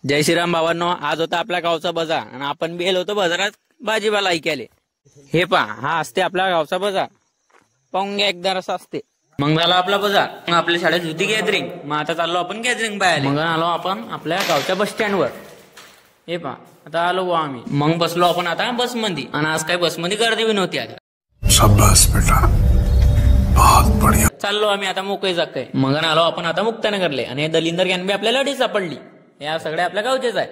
जय श्रीराम भावांनो, आज होता आपल्या गावचा बाजार आणि आपण बेल होतो बाजारात भाजीपाला ऐकायले। हे पहा, हा असते आपल्या गावचा बाजार। पाहून घ्या एकदा असं असते। मग झाला आपला बाजार, मग आपल्या शाळेत होती गॅदरिंग, मग आता चाललो आपण गॅदरिंग पाहायला। मग आलो आपण आपल्या गावच्या बस स्टँडवर। हे पहा, आता आलो आम्ही, मग बसलो आपण आता बस मध्ये, आणि आज काही बस मध्ये गर्दी बी नव्हती आज। शाबाश बेटा, बहुत बढ़िया। चाललो आम्ही आता मोकळे जाकय। मग आलो आपण आता मुक्तानगरले, आणि हे दलिंदर गॅन बी आपल्याला अडी सापडली। या सगळ्या आपल्या गावचेच आहे।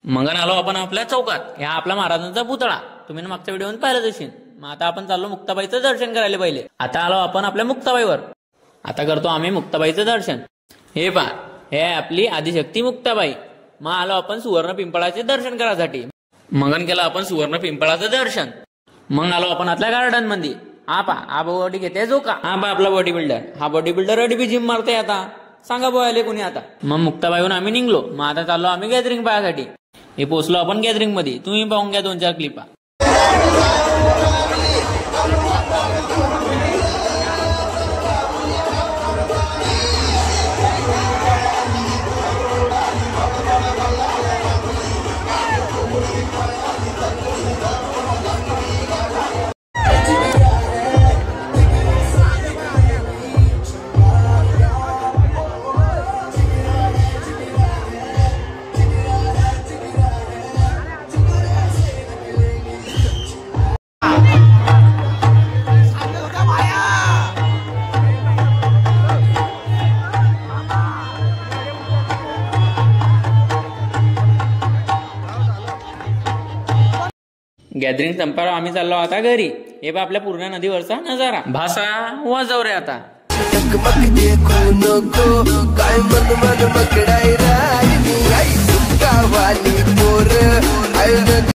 मग आलो आपण आपल्या चौकात, ह्या आपल्या महाराजांचा पुतळा तुम्ही मागच्या व्हिडिओमध्ये पाहिलं असेल। मग आता आपण चाललो मुक्ताबाईचं दर्शन करायला पहिले। आता आलो आपण आपल्या मुक्ताबाईवर, आता करतो आम्ही मुक्ताबाईचं दर्शन। हे पहा, हे आपली आदिशक्ती मुक्ताबाई। मग आलो आपण सुवर्ण पिंपळाचे दर्शन करायसाठी। मगन केलं आपण सुवर्ण पिंपळाचं दर्शन। मग आलो आपण आपल्या गार्डन मध्ये। हा पहा, हा बॉडी घेते जो का, हा पहा आपला बॉडी बिल्डर। हा बॉडी बिल्डर अडी बी जिम मारते आता, सांगा बोयाले कोणी आता। मग मुक्ताबाईहून आम्ही निघलो। मग आता चाललो आम्ही गॅदरिंग पाहायसाठी। हे पोहोचलो आपण गॅदरिंग मध्ये, तुम्ही पाहून घ्या 2-4 क्लिपा। गॅदरिंग संपल्यावर आम्ही चाललो आता घरी। हे बा आपल्या पूर्ण नदीवरचा नजारा, भाषा वाजव रे आता। काय मन पकडाय राहिली आई, तुमका वाली पोर